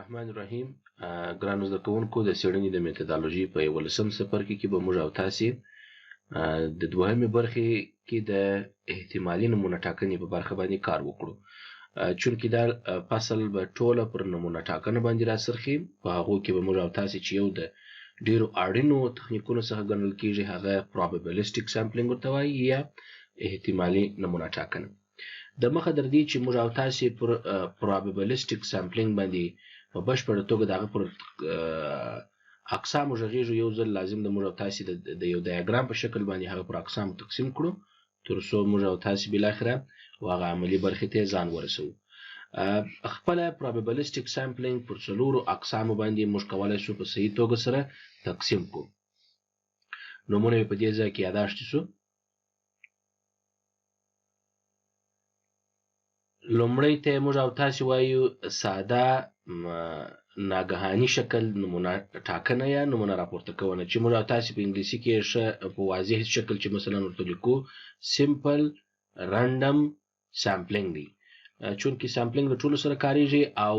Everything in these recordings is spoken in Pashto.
الرحمن الرحیم. ګرانو زده کوونکو، د څېړنې د میتودالوژي په 11 څپرکي کې به موږ او تاسې د دوهمې برخې کې د احتمالي نمونه ټاکنې په برخه باندې کار وکړو. چونکې دا فصل به ټوله پر نمونه ټاکنه باندې راڅرخي. په هغو کې به موږ او تاسې چې یو د ډېرو اړینو تخنیکونو څخه ګڼل کېږي هغه probabilistic sampling ورته وایي یا احتمالي نمونه ټاکنه. د مخه در دې چې موږ او تاسې پر probabilistic sampling باندې په بشپړه توګه د هغه پر اقسامو غږیږو، یو ځل لازم د موږ او تاسې د یو ډایاګرام په شکل باندې هغه پر اقسامو تقسیم کړو تر څو موږ او تاسې بالاخره هغه عملي برخې ته ځان ورسوو. خپله probabilistic sampling پر څلورو اقسامو باندې موږ کولی شو په صحیح توګه سره تقسیم کړو. نومونه یې په دې ځای کې یاداشت شو. لومړی ته موږ او تاسې وایو ساده ناګهاني شکل نمونه ټاکنه یا نمونه راپورته کونه، چې موږ او تاسې په انګلیسي کې ښه په واضح شکل چې مثلا ورته لیکو simple random sampling دی. چونکې سامپلینګ د ټولو سره کاریږي او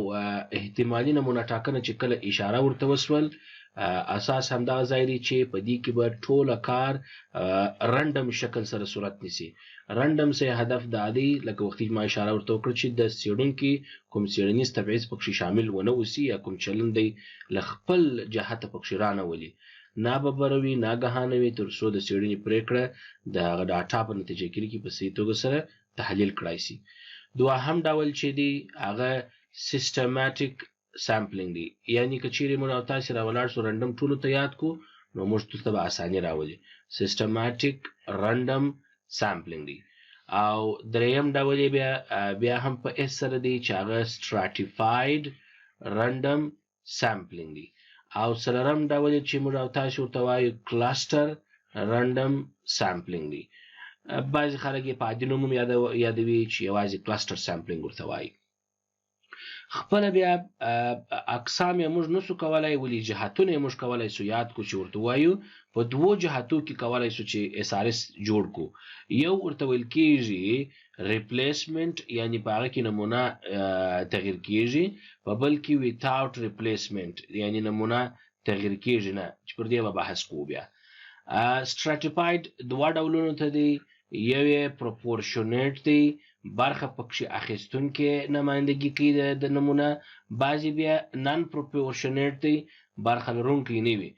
احتمالي نمونه ټاکنه چې کله اشاره ورته وسول اساس همدا ځای دی چې په دې کې به ټوله کار رندم شکل سره صورت نیسي. رندم سه هدف دا دی لکه وختي ما اشاره ورته وکړه چې د څېړونکي کوم څېړنیز تبعیض پکې شامل ونه اوسي یا کوم چلند دی له خپل جهته پکې رانولي، ناببروي ناګهانه وي تر څو د څېړنې پرېکړه د هغه ډاټا په نتیجه کې په صحیح توګه سره تحلیل کړای شي. دوهم ډول چې دی هغه سیستماتیک سامپلینګ دی، یعنی که چیرې موږ او تاسې راولاړ شو رندم ټولو ته یاد کو نو موږ ته به اساني راولي. سیستماتیک رندم سامپلینګ دی. او دریم ډول بیا هم په اس سره دی چې هغه stratified random sampling دی. او څلورم ډول چې موږ او تاسې ورته وایو cluster random sampling دی. بعضې خلک یې په عادي نوم یادوي چې یوازې cluster sampling ورته وایي. خپله بیا اقسام یې موږ نسو کولی، ولې جهتونه یې موږ کولی سو یاد کو چې ورته وایو په دوو جهتو کې کولی سو چې SRS جوړ کو. یو ورته ویل کېږي replacement، یعنی په هغه کې نمونه تغییر کېږي، په بل کې without replacement، یعنی نمونه تغییر کېږي نه، چې پر دې به بحث کوو. بیا stratified دوه ډولونو ته دی، یو یې proportionate دی، برخه پکې اخیستونکې نمایندګي کوي د نمونه، بعضې بیا نان proportionate دی، برخه لرونکی نه وي.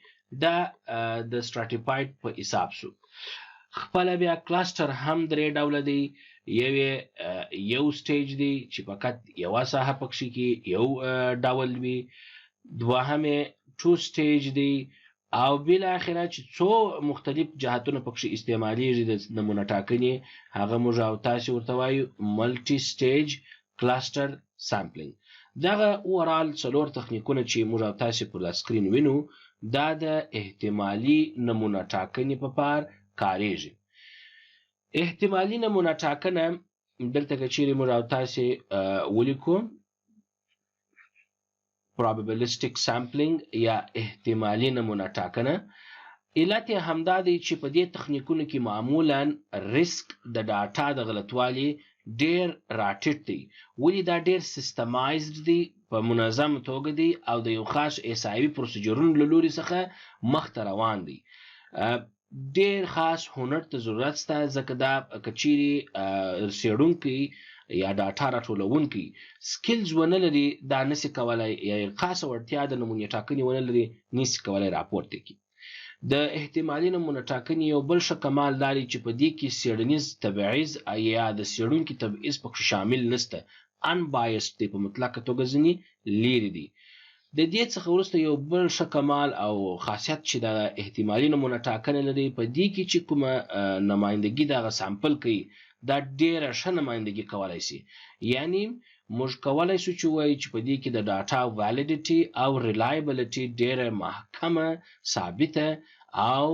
دا د stratified په حساب شو. خپله بیا کلاستر هم درې ډوله دی، یو سټیج دی چې فقط یوه ساحه پکې کې یو ډول وي، دوهم ټو سټیج دی، او بالاخره چې څو مختلف جهتونه پکې استعمالیږي د نمونه ټاکنې هغه موږ او تاسې ورته وایو ملټي سټیج کلاستر سامپلینګ. دغه اورال څلور تخنیکونه چې موږ او تاسې پر سکرین وینو دا د احتمالي نمونه ټاکنې په پار کاریږي. احتمالي نمونه ټاکنه دلته که چیرې موږ او تاسې ولیکو probabilistic sampling یا احتمالي نمونه ټاکنه، علت یې همدا دی چې په دې تخنیکونو کې معمولا ریسک د ډاټا د غلطوالي ډیر راټیټ دی، ولې دا ډیر سیستمایزد دی، په منظم توګه دی او د یو خاص حسابي پروسیجرونو له لوري څخه مخته روان دی. ډیر خاص هنر ته ضرورت شته، ځکه دا که چیرې څېړونکی یا ډاټا راټولونکی سکلز ونه لري دا نسي کولی، یا خاصه وړتیا د نمونې ټاکنې ونه لري نسي کولی راپورته کړي. د احتمالي نمونه ټاکنې یو بل ښه کمال دا دی چې په دې کې څېړنیز تبعیض یا د څېړونکي تبعیض پکې شامل نشته، unbiased دی، په مطلقه توګه ځینې لیرې دی. د دې څخه وروسته یو بل ښه کمال او خاصیت چې د احتمالي نمونه ټاکنه لري په دې کې چې کومه نمایندګي دغه سامپل کوي دا ډیره ښه نمایندګي کولی شي، یعنی موږ کولی شو چې وایو چې په دې کې د ډاټا ویلیډیټي او ریلایبلیټي ډیره محکمه ثابته او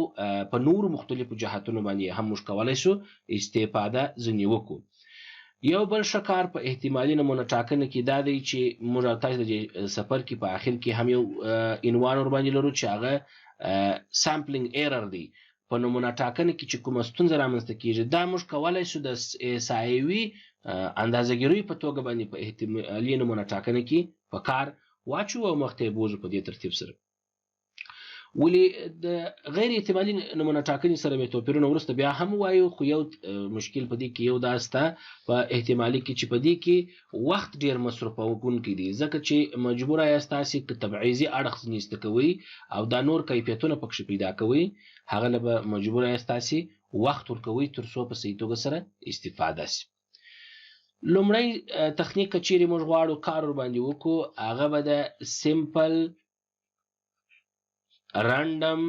په نورو مختلفو جهتونو باندې هم موږ کولی شو استفاده ځینې وکړو. یو بل ښه کار په احتمالي نمونه ټاکنه کې دا دی چې موږ او تاسې د سفر کې په آخر کې هم یو عنوان ورباندې لرو چې هغه سامپلینګ ایرر دی. په نمونه ټاکنه کې چې کومه ستونزه رامنځته کېږي دا موږ کولی شو د احصایوي اندازهګیرۍ په توګه باندې په احتمالي نمونه ټاکنه کې په کار واچو او مخ ته بوزو په دې ترتیب سره. ولې د غیر احتمالي نمونه ټاکنې سره به توپیرونه وروسته بیا هم وایو، خو یو مشکل په دې کې یو داسته په احتمالي کې چې په دې کې وخت ډیر مصرفونکی دی، ځکه چې مجبوره یاست تاسې که تبعیضي اړخ ځنیسته کوئ او دا نور کیفیتونه پکښې پیدا کوئ، هغه له به مجبوره یاست تاسې وخت ورکوئ تر څو په صحیح توګه سره استفاده شي. لومړی تخنیک که چیرې موږ غواړو کار ورباندې وکړو، هغه به د سیمپل رانډم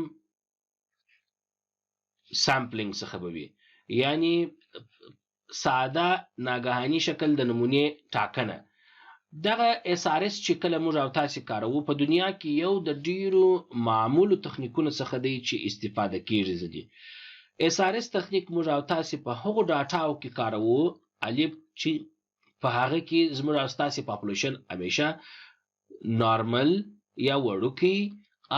سامپلینګ څخه به وي، یعنی ساده ناګهاني شکل د نمونې ټاکنه. دغه SRS چې کله موږ او تاسې کاروو په دنیا کې یو د ډیرو معمولو تخنیکونو څخه دی چې استفاده کیږي ځدی. SRS تخنیک موږ او تاسې په هغو ډاټاو کې کاروو الف چې په هغه کې زموږ او تاسې پاپولیشن همیشه نارمل یا وړوکی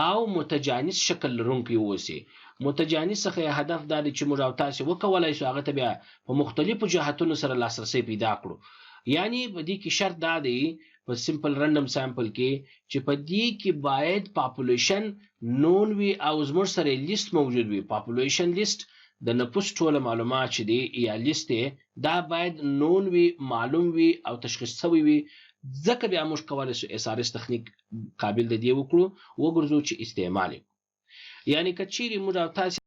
او متجانس شکل لرونکی اوسي. متجانس څخه هدف دا دی چې موږ او تاسې وکولای شو هغه ته بیا په مختلفو جهتونو سره لاسرسي پیدا کړو. یعنی په دې کې شرط دا دی په سیمپل رندم سامپل کې چې په دې کې باید پاپولیشن نون وي او زموږ سره لیست موجود وي. پاپولیشن لیست د نفوس ټوله معلومات چې دی یا لیست دا باید نون وي، معلوم وي او تشخیص شوی وي، ځکه بیا موږ کولی شو SRS تخنیک قابل د دې وکړو وګرځو چې استعمال. یعنی که چیرې موږ او تاسې